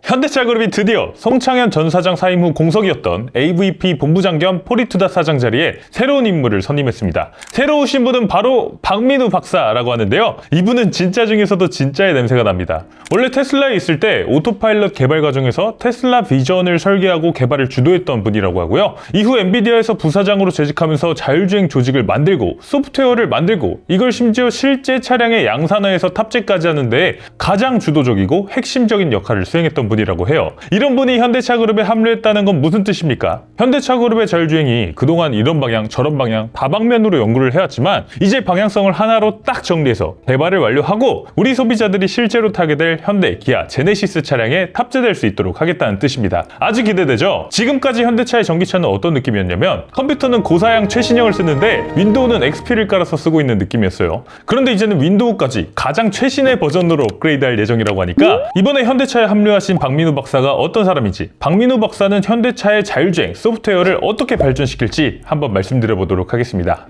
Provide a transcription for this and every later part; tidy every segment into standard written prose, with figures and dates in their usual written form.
현대차그룹이 드디어 송창현 전 사장 사임 후 공석이었던 AVP 본부장 겸 포리투다 사장 자리에 새로운 인물을 선임했습니다. 새로 오신 분은 바로 박민우 박사라고 하는데요. 이분은 진짜 중에서도 진짜의 냄새가 납니다. 원래 테슬라에 있을 때 오토파일럿 개발 과정에서 테슬라 비전을 설계하고 개발을 주도했던 분이라고 하고요. 이후 엔비디아에서 부사장으로 재직하면서 자율주행 조직을 만들고 소프트웨어를 만들고 이걸 심지어 실제 차량의 양산화에서 탑재까지 하는데 가장 주도적이고 핵심적인 역할을 수행했던 분이라고 해요. 이런 분이 현대차그룹에 합류했다는 건 무슨 뜻입니까? 현대차그룹의 자율주행이 그동안 이런 방향 저런 방향 다방면으로 연구를 해왔지만 이제 방향성을 하나로 딱 정리해서 개발을 완료하고 우리 소비자들이 실제로 타게 될 현대, 기아, 제네시스 차량에 탑재될 수 있도록 하겠다는 뜻입니다. 아주 기대되죠? 지금까지 현대차의 전기차는 어떤 느낌이었냐면 컴퓨터는 고사양 최신형을 쓰는데 윈도우는 XP를 깔아서 쓰고 있는 느낌이었어요. 그런데 이제는 윈도우까지 가장 최신의 버전으로 업그레이드할 예정이라고 하니까 이번에 현대차에 합류하신 박민우 박사가 어떤 사람인지, 박민우 박사는 현대차의 자율주행 소프트웨어를 어떻게 발전시킬지 한번 말씀드려보도록 하겠습니다.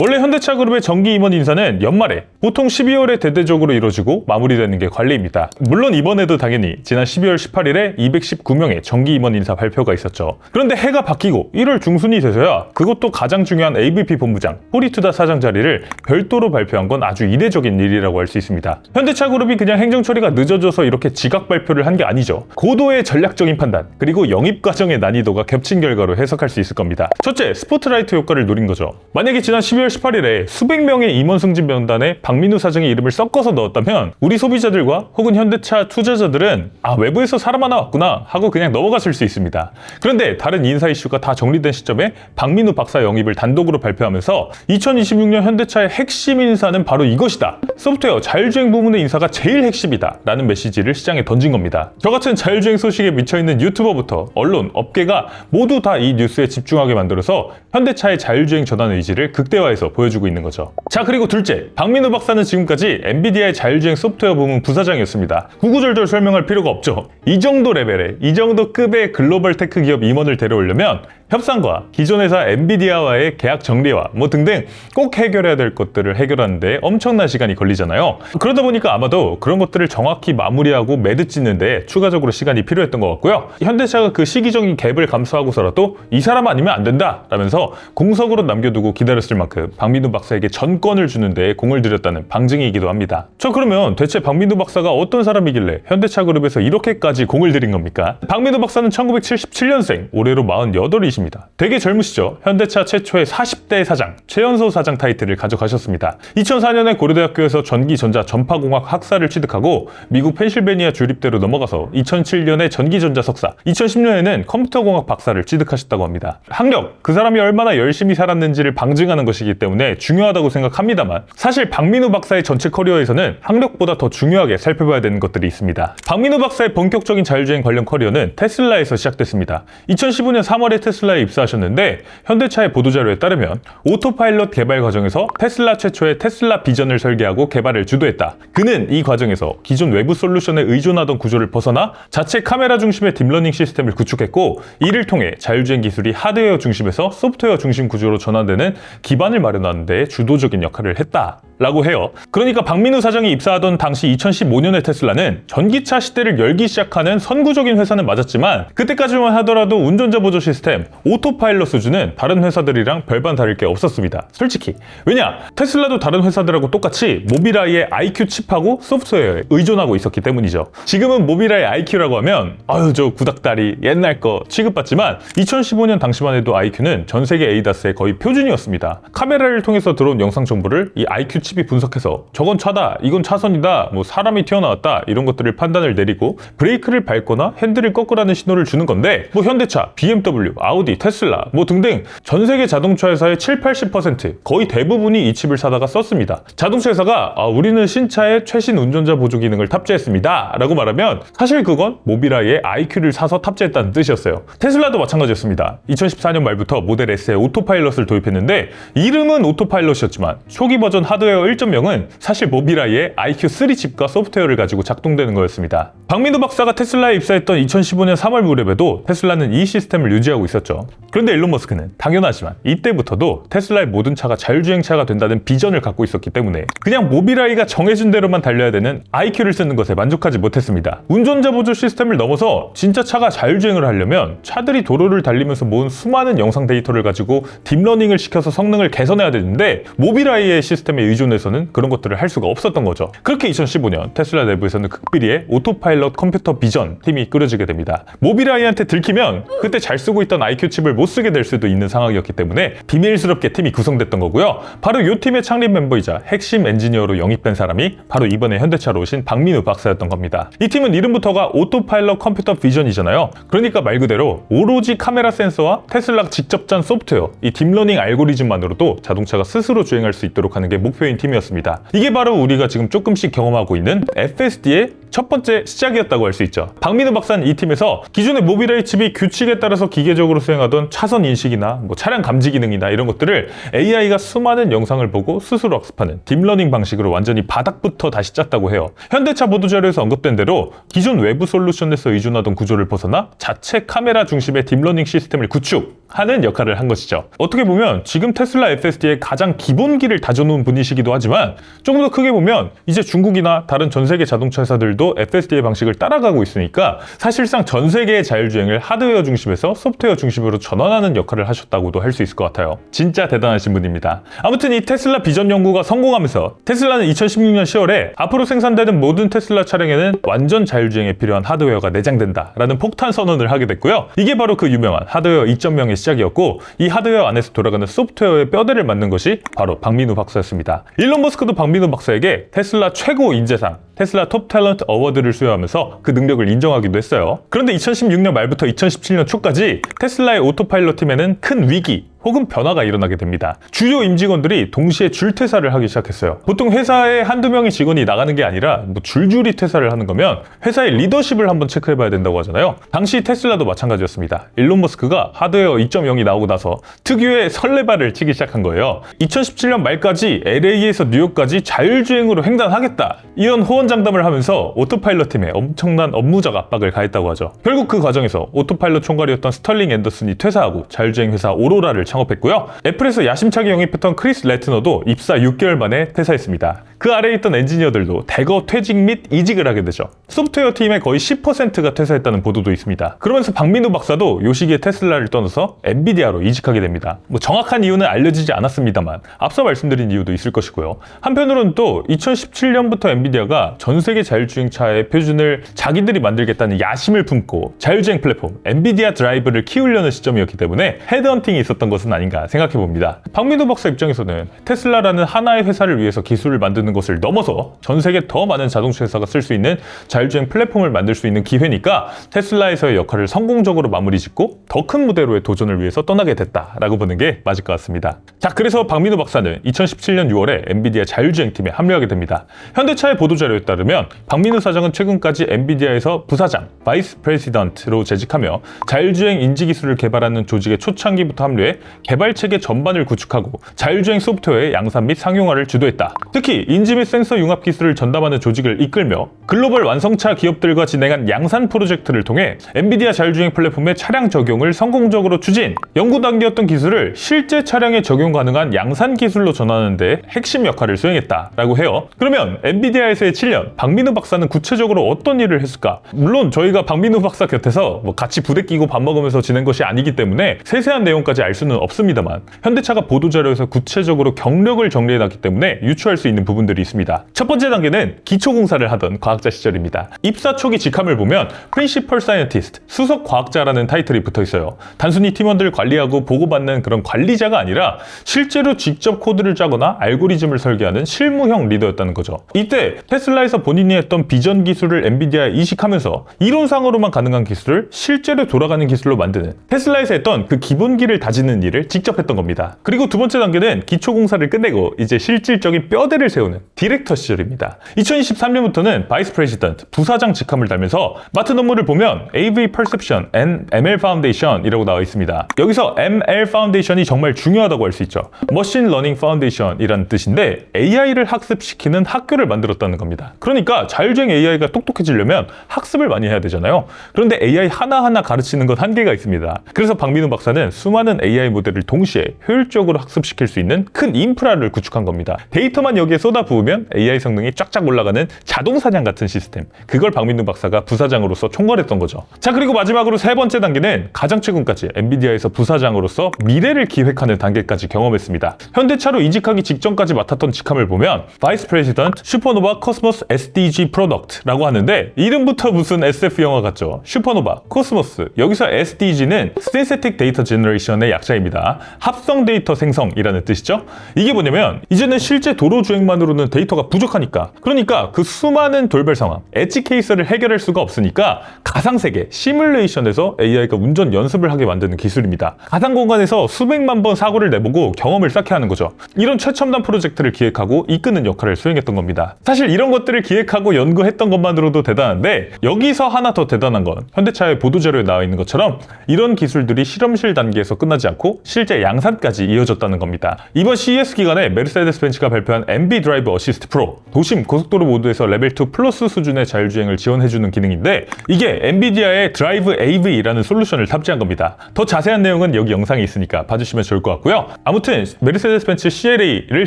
원래 현대차그룹의 정기 임원 인사는 연말에 보통 12월에 대대적으로 이루어지고 마무리되는 게 관례입니다. 물론 이번에도 당연히 지난 12월 18일에 219명의 정기 임원 인사 발표가 있었죠. 그런데 해가 바뀌고 1월 중순이 돼서야 그것도 가장 중요한 AVP 본부장, 포리투다 사장 자리를 별도로 발표한 건 아주 이례적인 일이라고 할 수 있습니다. 현대차그룹이 그냥 행정 처리가 늦어져서 이렇게 지각 발표를 한 게 아니죠. 고도의 전략적인 판단, 그리고 영입 과정의 난이도가 겹친 결과로 해석할 수 있을 겁니다. 첫째, 스포트라이트 효과를 노린 거죠. 만약에 지난 12월 18일에 수백 명의 임원 승진 명단에 박민우 사장의 이름을 섞어서 넣었다면 우리 소비자들과 혹은 현대차 투자자들은 외부에서 사람 하나 왔구나 하고 그냥 넘어갔을 수 있습니다. 그런데 다른 인사 이슈가 다 정리된 시점에 박민우 박사 영입을 단독으로 발표하면서 2026년 현대차의 핵심 인사는 바로 이것이다. 소프트웨어 자율주행 부문의 인사가 제일 핵심이다 라는 메시지를 시장에 던진 겁니다. 저같은 자율주행 소식에 미쳐있는 유튜버부터 언론, 업계가 모두 다 이 뉴스에 집중하게 만들어서 현대차의 자율주행 전환 의지를 극대화해서 보여주고 있는 거죠. 자, 그리고 둘째, 박민우 박사는 지금까지 엔비디아의 자율주행 소프트웨어 부문 부사장이었습니다. 구구절절 설명할 필요가 없죠. 이 정도 레벨의, 이 정도 급의 글로벌 테크 기업 임원을 데려오려면 협상과 기존 회사 엔비디아와의 계약 정리와 등등 꼭 해결해야 될 것들을 해결하는데 엄청난 시간이 걸리잖아요. 그러다 보니까 아마도 그런 것들을 정확히 마무리하고 매듭 짓는데 추가적으로 시간이 필요했던 것 같고요. 현대차가 그 시기적인 갭을 감수하고서라도 이 사람 아니면 안 된다 라면서 공석으로 남겨두고 기다렸을 만큼 박민우 박사에게 전권을 주는 데 공을 들였다는 방증이기도 합니다. 그러면 대체 박민우 박사가 어떤 사람이길래 현대차그룹에서 이렇게까지 공을 들인 겁니까? 박민우 박사는 1977년생, 올해로 48이십니다. 되게 젊으시죠? 현대차 최초의 40대 사장, 최연소 사장 타이틀을 가져가셨습니다. 2004년에 고려대학교에서 전기전자 전파공학 학사를 취득하고 미국 펜실베니아 주립대로 넘어가서 2007년에 전기전자 석사, 2010년에는 컴퓨터공학 박사를 취득하셨다고 합니다. 학력, 그 사람이 얼마나 열심히 살았는지를 방증하는 것이기 때문에 중요하다고 생각합니다만 사실 박민우 박사의 전체 커리어에서는 학력보다 더 중요하게 살펴봐야 되는 것들이 있습니다. 박민우 박사의 본격적인 자율주행 관련 커리어는 테슬라에서 시작됐습니다. 2015년 3월에 테슬라에 입사하셨는데 현대차의 보도자료에 따르면 오토파일럿 개발 과정에서 테슬라 최초의 테슬라 비전을 설계하고 개발을 주도했다. 그는 이 과정에서 기존 외부 솔루션에 의존하던 구조를 벗어나 자체 카메라 중심의 딥러닝 시스템을 구축했고 이를 통해 자율주행 기술이 하드웨어 중심에서 소프트웨어 중심 구조로 전환되는 기반을 마련하는 데 주도적인 역할을 했다 라고 해요. 그러니까 박민우 사장이 입사하던 당시 2015년의 테슬라는 전기차 시대를 열기 시작하는 선구적인 회사는 맞았지만 그때까지만 하더라도 운전자 보조 시스템, 오토파일럿 수준은 다른 회사들이랑 별반 다를 게 없었습니다. 솔직히. 왜냐? 테슬라도 다른 회사들하고 똑같이 모빌아이의 IQ 칩하고 소프트웨어에 의존하고 있었기 때문이죠. 지금은 모빌아이 IQ라고 하면 저 구닥다리 옛날 거 취급받지만 2015년 당시만 해도 IQ는 전 세계 ADAS의 거의 표준이었습니다. 카메라를 통해서 들어온 영상 정보를 이 IQ 칩이 분석해서 저건 차다, 이건 차선이다, 사람이 튀어나왔다 이런 것들을 판단을 내리고 브레이크를 밟거나 핸들을 꺾으라는 신호를 주는 건데 현대차, BMW, 아우디, 테슬라 등등 전 세계 자동차 회사의 70-80% 거의 대부분이 이 칩을 사다가 썼습니다. 자동차 회사가 우리는 신차에 최신 운전자 보조 기능을 탑재했습니다 라고 말하면 사실 그건 모빌아이의 IQ를 사서 탑재했다는 뜻이었어요. 테슬라도 마찬가지였습니다. 2014년 말부터 모델 S에 오토파일럿을 도입했는데 이름은 오토파일럿이었지만 초기 버전 하드웨어 1.0은 사실 모빌아이의 IQ3 칩과 소프트웨어를 가지고 작동되는 거였습니다. 박민우 박사가 테슬라에 입사했던 2015년 3월 무렵에도 테슬라는 이 시스템을 유지하고 있었죠. 거였죠. 그런데 일론 머스크는 당연하지만 이때부터도 테슬라의 모든 차가 자율주행차가 된다는 비전을 갖고 있었기 때문에 그냥 모빌아이가 정해준 대로만 달려야 되는 IQ를 쓰는 것에 만족하지 못했습니다. 운전자 보조 시스템을 넘어서 진짜 차가 자율주행을 하려면 차들이 도로를 달리면서 모은 수많은 영상 데이터를 가지고 딥러닝을 시켜서 성능을 개선해야 되는데 모빌아이의 시스템에 의존해서는 그런 것들을 할 수가 없었던 거죠. 그렇게 2015년 테슬라 내부에서는 극비리의 오토파일럿 컴퓨터 비전 팀이 꾸려지게 됩니다. 모빌아이한테 들키면 그때 잘 쓰고 있던 IQ 칩을 못 쓰게 될 수도 있는 상황이었기 때문에 비밀스럽게 팀이 구성됐던 거고요. 바로 이 팀의 창립 멤버이자 핵심 엔지니어로 영입된 사람이 바로 이번에 현대차로 오신 박민우 박사였던 겁니다. 이 팀은 이름부터가 오토파일럿 컴퓨터 비전이잖아요. 그러니까 말 그대로 오로지 카메라 센서와 테슬라 직접 짠 소프트웨어, 이 딥러닝 알고리즘만으로도 자동차가 스스로 주행할 수 있도록 하는 게 목표인 팀이었습니다. 이게 바로 우리가 지금 조금씩 경험하고 있는 FSD의 첫 번째 시작이었다고 할 수 있죠. 박민우 박사는 이 팀에서 기존의 모빌아이 칩이 규칙에 따라서 기계적으로 수행하던 차선 인식이나 차량 감지 기능이나 이런 것들을 AI가 수많은 영상을 보고 스스로 학습하는 딥러닝 방식으로 완전히 바닥부터 다시 짰다고 해요. 현대차 보도자료에서 언급된 대로 기존 외부 솔루션에서 의존하던 구조를 벗어나 자체 카메라 중심의 딥러닝 시스템을 구축하는 역할을 한 것이죠. 어떻게 보면 지금 테슬라 FSD의 가장 기본기를 다져놓은 분이시기도 하지만 조금 더 크게 보면 이제 중국이나 다른 전 세계 자동차 회사들도 FSD의 방식을 따라가고 있으니까 사실상 전 세계의 자율주행을 하드웨어 중심에서 소프트웨어 중심으로 전환하는 역할을 하셨다고도 할 수 있을 것 같아요. 진짜 대단하신 분입니다. 아무튼 이 테슬라 비전 연구가 성공하면서 테슬라는 2016년 10월에 앞으로 생산되는 모든 테슬라 차량에는 완전 자율주행에 필요한 하드웨어가 내장된다라는 폭탄 선언을 하게 됐고요. 이게 바로 그 유명한 하드웨어 2.0의 시작이었고 이 하드웨어 안에서 돌아가는 소프트웨어의 뼈대를 맞는 것이 바로 박민우 박사였습니다. 일론 머스크도 박민우 박사에게 테슬라 최고 인재상 테슬라 톱 탤런트 어워드를 수여하면서 그 능력을 인정하기도 했어요. 그런데 2016년 말부터 2017년 초까지 테슬라의 오토파일럿 팀에는 큰 위기 혹은 변화가 일어나게 됩니다. 주요 임직원들이 동시에 줄퇴사를 하기 시작했어요. 보통 회사에 한두 명의 직원이 나가는 게 아니라 줄줄이 퇴사를 하는 거면 회사의 리더십을 한번 체크해봐야 된다고 하잖아요. 당시 테슬라도 마찬가지였습니다. 일론 머스크가 하드웨어 2.0이 나오고 나서 특유의 설레발을 치기 시작한 거예요. 2017년 말까지 LA에서 뉴욕까지 자율주행으로 횡단하겠다 이런 호언장담을 하면서 오토파일럿 팀에 엄청난 업무적 압박을 가했다고 하죠. 결국 그 과정에서 오토파일럿 총괄이었던 스털링 앤더슨이 퇴사하고 자율주행 회사 오로라를 창업했고요. 애플에서 야심차게 영입했던 크리스 레트너도 입사 6개월 만에 퇴사했습니다. 그 아래에 있던 엔지니어들도 대거 퇴직 및 이직을 하게 되죠. 소프트웨어 팀의 거의 10%가 퇴사했다는 보도도 있습니다. 그러면서 박민우 박사도 요 시기에 테슬라를 떠나서 엔비디아로 이직하게 됩니다. 정확한 이유는 알려지지 않았습니다만 앞서 말씀드린 이유도 있을 것이고요. 한편으로는 또 2017년부터 엔비디아가 전 세계 자율주행차의 표준을 자기들이 만들겠다는 야심을 품고 자율주행 플랫폼 엔비디아 드라이브를 키우려는 시점이었기 때문에 헤드헌팅이 있었던 것은 아닌가 생각해 봅니다. 박민우 박사 입장에서는 테슬라라는 하나의 회사를 위해서 기술을 만드는 것을 넘어서 전 세계 더 많은 자동차 회사가 쓸 수 있는 자율주행 플랫폼을 만들 수 있는 기회니까 테슬라에서의 역할을 성공적으로 마무리 짓고 더 큰 무대로의 도전을 위해서 떠나게 됐다라고 보는 게 맞을 것 같습니다. 자, 그래서 박민우 박사는 2017년 6월에 엔비디아 자율주행팀에 합류하게 됩니다. 현대차의 보도자료에 따르면 박민우 사장은 최근까지 엔비디아에서 부사장, 바이스 프레지던트로 재직하며 자율주행 인지기술을 개발하는 조직의 초창기부터 합류해 개발체계 전반을 구축하고 자율주행 소프트웨어의 양산 및 상용화를 주도했다. 특히 인지 및 센서 융합 기술을 전담하는 조직을 이끌며 글로벌 완성차 기업들과 진행한 양산 프로젝트를 통해 엔비디아 자율주행 플랫폼의 차량 적용을 성공적으로 추진, 연구 단계였던 기술을 실제 차량에 적용 가능한 양산 기술로 전환하는 데 핵심 역할을 수행했다라고 해요. 그러면 엔비디아에서의 7년, 박민우 박사는 구체적으로 어떤 일을 했을까? 물론 저희가 박민우 박사 곁에서 같이 부대 끼고 밥 먹으면서 지낸 것이 아니기 때문에 세세한 내용까지 알 수는 없습니다만 현대차가 보도자료에서 구체적으로 경력을 정리해놨기 때문에 유추할 수 있는 부분들이 있습니다. 첫 번째 단계는 기초공사를 하던 과학자 시절입니다. 입사 초기 직함을 보면 프린시펄 사이언티스트, 수석 과학자라는 타이틀이 붙어 있어요. 단순히 팀원들을 관리하고 보고받는 그런 관리자가 아니라 실제로 직접 코드를 짜거나 알고리즘을 설계하는 실무형 리더였다는 거죠. 이때 테슬라에서 본인이 했던 비전 기술을 엔비디아에 이식하면서 이론상으로만 가능한 기술을 실제로 돌아가는 기술로 만드는, 테슬라에서 했던 그 기본기를 다지는 일을 직접 했던 겁니다. 그리고 두 번째 단계는 기초공사를 끝내고 이제 실질적인 뼈대를 세우는 디렉터 시절입니다. 2023년부터는 바이스 프레지던트, 부사장 직함을 달면서 맡은 업무를 보면 AV Perception and ML Foundation이라고 나와 있습니다. 여기서 ML Foundation이 정말 중요하다고 할 수 있죠. Machine Learning Foundation이라는 뜻인데 AI를 학습시키는 학교를 만들었다는 겁니다. 그러니까 자율주행 AI가 똑똑해지려면 학습을 많이 해야 되잖아요. 그런데 AI 하나하나 가르치는 건 한계가 있습니다. 그래서 박민우 박사는 수많은 AI 모델을 동시에 효율적으로 학습시킬 수 있는 큰 인프라를 구축한 겁니다. 데이터만 여기에 쏟아부으면 AI 성능이 쫙쫙 올라가는 자동사냥 같은 시스템. 그걸 박민우 박사가 부사장으로서 총괄했던 거죠. 자, 그리고 마지막으로 세 번째 단계는 가장 최근까지 엔비디아에서 부사장으로서 미래를 기획하는 단계까지 경험했습니다. 현대차로 이직하기 직전까지 맡았던 직함을 보면 Vice President 슈퍼노바 코스모스 SDG Product라고 하는데 이름부터 무슨 SF 영화 같죠? 슈퍼노바, 코스모스, 여기서 SDG는 Synthetic Data Generation의 약자입니다. 합성 데이터 생성이라는 뜻이죠. 이게 뭐냐면 이제는 실제 도로 주행만으로는 데이터가 부족하니까, 그러니까 그 수많은 돌발 상황, 엣지 케이스를 해결할 수가 없으니까 가상세계, 시뮬레이션에서 AI가 운전 연습을 하게 만드는 기술입니다. 가상 공간에서 수백만 번 사고를 내보고 경험을 쌓게 하는 거죠. 이런 최첨단 프로젝트를 기획하고 이끄는 역할을 수행했던 겁니다. 사실 이런 것들을 기획하고 연구했던 것만으로도 대단한데 여기서 하나 더 대단한 건 현대차의 보도자료에 나와 있는 것처럼 이런 기술들이 실험실 단계에서 끝나지 않고 실제 양산까지 이어졌다는 겁니다. 이번 CES 기간에 메르세데스 벤츠가 발표한 MB 드라이브 어시스트 프로, 도심 고속도로 모드에서 레벨 2 플러스 수준의 자율주행을 지원해주는 기능인데 이게 엔비디아의 드라이브 AV라는 솔루션을 탑재한 겁니다. 더 자세한 내용은 여기 영상에 있으니까 봐주시면 좋을 것 같고요. 아무튼 메르세데스 벤츠 CLA를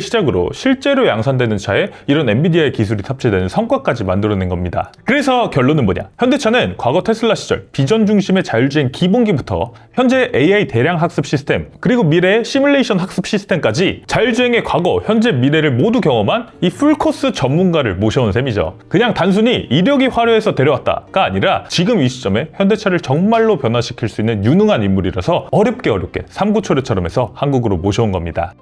시작으로 실제로 양산되는 차에 이런 엔비디아의 기술이 탑재되는 성과까지 만들어낸 겁니다. 그래서 결론은 뭐냐? 현대차는 과거 테슬라 시절 비전 중심의 자율주행 기본기부터 현재 AI 대량 학습 시스템, 그리고 미래의 시뮬레이션 학습 시스템까지 자율주행의 과거, 현재, 미래를 모두 경험한 이 풀코스 전문가를 모셔온 셈이죠. 그냥 단순히 이력이 화려해서 데려왔다가 아니라 지금 이 시점에 현대차를 정말로 변화시킬 수 있는 유능한 인물이라서 어렵게 삼구초려처럼 해서 한국으로 모셔온 겁니다.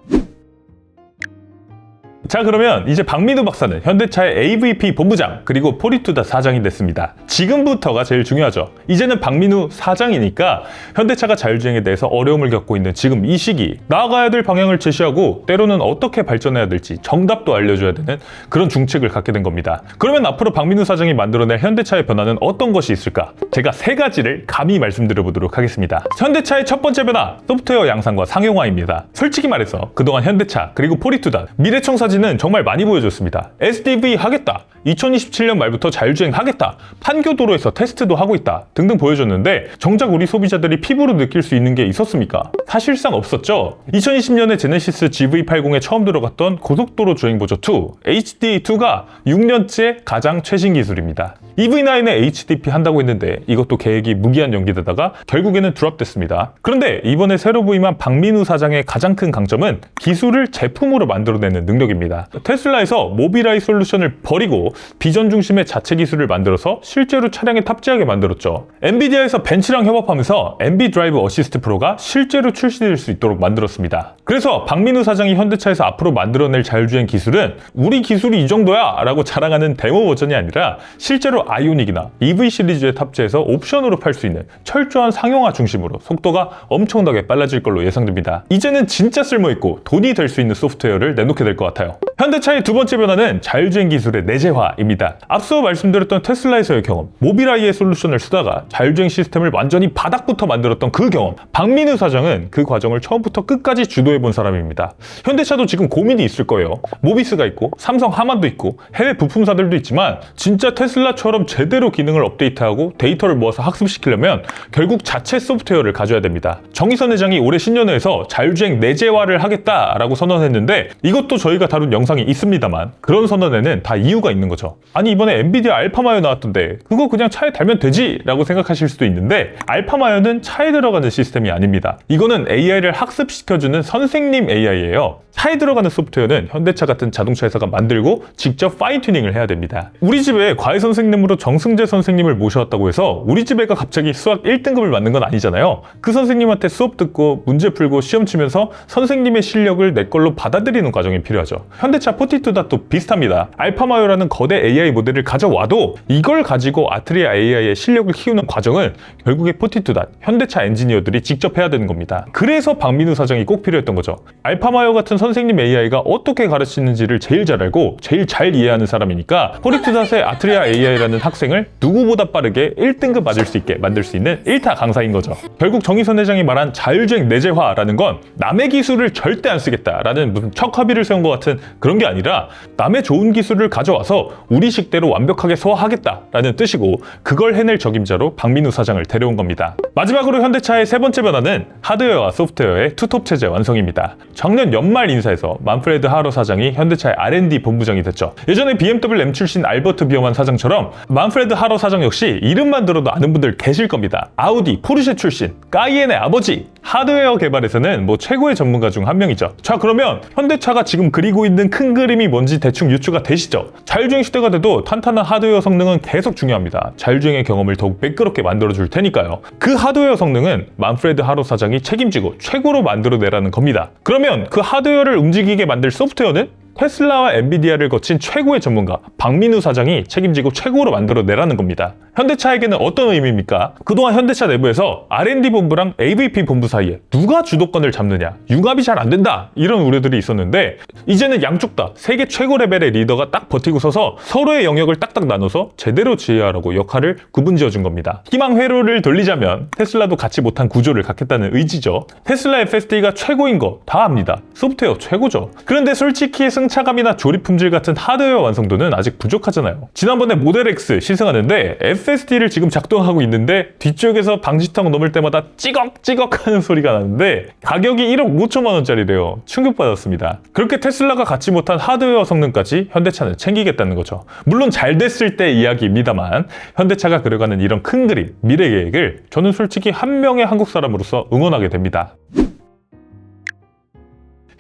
자, 그러면 이제 박민우 박사는 현대차의 AVP 본부장 그리고 포리투다 사장이 됐습니다. 지금부터가 제일 중요하죠. 이제는 박민우 사장이니까 현대차가 자율주행에 대해서 어려움을 겪고 있는 지금 이 시기, 나아가야 될 방향을 제시하고 때로는 어떻게 발전해야 될지 정답도 알려줘야 되는 그런 중책을 갖게 된 겁니다. 그러면 앞으로 박민우 사장이 만들어낼 현대차의 변화는 어떤 것이 있을까? 제가 세 가지를 감히 말씀드려보도록 하겠습니다. 현대차의 첫 번째 변화, 소프트웨어 양산과 상용화입니다. 솔직히 말해서 그동안 현대차 그리고 포리투다, 미래청사진은 정말 많이 보여줬습니다. SDV 하겠다, 2027년 말부터 자율주행 하겠다, 판교도로에서 테스트도 하고 있다 등등 보여줬는데 정작 우리 소비자들이 피부로 느낄 수 있는 게 있었습니까? 사실상 없었죠. 2020년에 제네시스 GV80에 처음 들어갔던 고속도로 주행보조2 HDA2가 6년째 가장 최신 기술입니다. EV9에 HDP 한다고 했는데 이것도 계획이 무기한 연기되다가 결국에는 드롭됐습니다. 그런데 이번에 새로 부임한 박민우 사장의 가장 큰 강점은 기술을 제품으로 만들어내는 능력입니다. 테슬라에서 모비라이 솔루션을 버리고 비전 중심의 자체 기술을 만들어서 실제로 차량에 탑재하게 만들었죠. 엔비디아에서 벤츠랑 협업하면서 MB 드라이브 어시스트 프로가 실제로 출시될 수 있도록 만들었습니다. 그래서 박민우 사장이 현대차에서 앞으로 만들어낼 자율주행 기술은 우리 기술이 이 정도야 라고 자랑하는 데모 버전이 아니라 실제로 아이오닉이나 EV 시리즈에 탑재해서 옵션으로 팔 수 있는 철저한 상용화 중심으로 속도가 엄청나게 빨라질 걸로 예상됩니다. 이제는 진짜 쓸모있고 돈이 될 수 있는 소프트웨어를 내놓게 될 것 같아요. 현대차의 두 번째 변화는 자율주행 기술의 내재화입니다. 앞서 말씀드렸던 테슬라에서의 경험, 모비라이의 솔루션을 쓰다가 자율주행 시스템을 완전히 바닥부터 만들었던 그 경험, 박민우 사장은 그 과정을 처음부터 끝까지 주도해본 사람입니다. 현대차도 지금 고민이 있을 거예요. 모비스가 있고 삼성 하만도 있고 해외 부품사들도 있지만 진짜 테슬라처럼 제대로 기능을 업데이트하고 데이터를 모아서 학습시키려면 결국 자체 소프트웨어를 가져야 됩니다. 정의선 회장이 올해 신년회에서 자율주행 내재화를 하겠다라고 선언했는데 이것도 저희가 다룬 영상이 있습니다만 그런 선언에는 다 이유가 있는 거죠. 아니 이번에 엔비디아 알파마이어 나왔던데 그거 그냥 차에 달면 되지 라고 생각하실 수도 있는데 알파마이어는 차에 들어가는 시스템이 아닙니다. 이거는 AI를 학습시켜주는 선생님 AI예요. 차에 들어가는 소프트웨어는 현대차 같은 자동차 회사가 만들고 직접 파인 튜닝을 해야 됩니다. 우리 집에 과외 선생님으로 정승재 선생님을 모셔왔다고 해서 우리 집 애가 갑자기 수학 1등급을 맞는 건 아니잖아요. 그 선생님한테 수업 듣고 문제 풀고 시험 치면서 선생님의 실력을 내 걸로 받아들이는 과정이 필요하죠. 현대차 포티투다도 비슷합니다. 알파마이어라는 거대 AI 모델을 가져와도 이걸 가지고 아트리아 AI의 실력을 키우는 과정은 결국에 포티투다, 현대차 엔지니어들이 직접 해야 되는 겁니다. 그래서 박민우 사장이 꼭 필요했던 거죠. 알파마이어 같은 선생님 AI가 어떻게 가르치는지를 제일 잘 알고 제일 잘 이해하는 사람이니까 호리투닷의 아트리아 AI라는 학생을 누구보다 빠르게 1등급 맞을 수 있게 만들 수 있는 1타 강사인 거죠. 결국 정의선 회장이 말한 자율주행 내재화라는 건 남의 기술을 절대 안 쓰겠다라는 무슨 척합의를 세운 것 같은 그런 게 아니라 남의 좋은 기술을 가져와서 우리 식대로 완벽하게 소화하겠다라는 뜻이고, 그걸 해낼 적임자로 박민우 사장을 데려온 겁니다. 마지막으로 현대차의 세 번째 변화는 하드웨어와 소프트웨어의 투톱 체제 완성입니다. 작년 연말 인사에서 만프레드 하러 사장이 현대차의 R&D 본부장이 됐죠. 예전에 BMW M 출신 알버트 비어만 사장처럼 만프레드 하러 사장 역시 이름만 들어도 아는 분들 계실 겁니다. 아우디, 포르쉐 출신, 까이엔의 아버지. 하드웨어 개발에서는 뭐 최고의 전문가 중 한 명이죠. 자, 그러면 현대차가 지금 그리고 있는 큰 그림이 뭔지 대충 유추가 되시죠? 자율주행 시대가 돼도 탄탄한 하드웨어 성능은 계속 중요합니다. 자율주행의 경험을 더욱 매끄럽게 만들어줄 테니까요. 그 하드웨어 성능은 만프레드 하로 사장이 책임지고 최고로 만들어내라는 겁니다. 그러면 그 하드웨어를 움직이게 만들 소프트웨어는 테슬라와 엔비디아를 거친 최고의 전문가 박민우 사장이 책임지고 최고로 만들어내라는 겁니다. 현대차에게는 어떤 의미입니까? 그동안 현대차 내부에서 R&D 본부랑 AVP 본부 사이에 누가 주도권을 잡느냐, 융합이 잘 안 된다, 이런 우려들이 있었는데 이제는 양쪽 다 세계 최고 레벨의 리더가 딱 버티고 서서 서로의 영역을 딱딱 나눠서 제대로 지휘하라고 역할을 구분지어준 겁니다. 희망 회로를 돌리자면 테슬라도 갖지 못한 구조를 갖겠다는 의지죠. 테슬라 FSD가 최고인 거 다 압니다. 소프트웨어 최고죠. 그런데 솔직히 승차감이나 조립 품질 같은 하드웨어 완성도는 아직 부족하잖아요. 지난번에 모델 X 시승하는데 FSD를 지금 작동하고 있는데 뒤쪽에서 방지턱 넘을 때마다 찌걱찌걱 하는 소리가 나는데 가격이 1억 5천만 원짜리래요. 충격받았습니다. 그렇게 테슬라가 갖지 못한 하드웨어 성능까지 현대차는 챙기겠다는 거죠. 물론 잘 됐을 때 이야기입니다만 현대차가 그려가는 이런 큰 그림, 미래 계획을 저는 솔직히 한 명의 한국 사람으로서 응원하게 됩니다.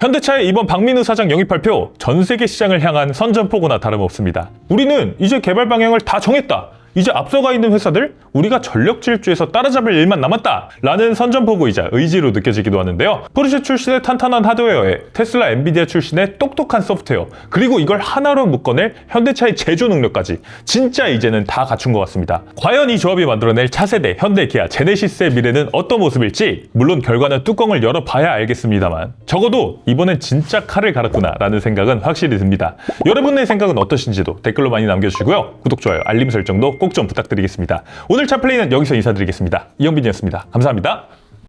현대차의 이번 박민우 사장 영입 발표, 전 세계 시장을 향한 선전포고나 다름없습니다. 우리는 이제 개발 방향을 다 정했다. 이제 앞서가 있는 회사들 우리가 전력 질주에서 따라잡을 일만 남았다 라는 선전포고이자 의지로 느껴지기도 하는데요. 포르쉐 출신의 탄탄한 하드웨어에 테슬라 엔비디아 출신의 똑똑한 소프트웨어, 그리고 이걸 하나로 묶어낼 현대차의 제조 능력까지 진짜 이제는 다 갖춘 것 같습니다. 과연 이 조합이 만들어낼 차세대 현대 기아 제네시스의 미래는 어떤 모습일지 물론 결과는 뚜껑을 열어봐야 알겠습니다만 적어도 이번엔 진짜 칼을 갈았구나 라는 생각은 확실히 듭니다. 여러분의 생각은 어떠신지도 댓글로 많이 남겨주시고요. 구독, 좋아요, 알림 설정도 꼭 좀 부탁드리겠습니다. 오늘 차플레이는 여기서 인사드리겠습니다. 이영빈이었습니다. 감사합니다.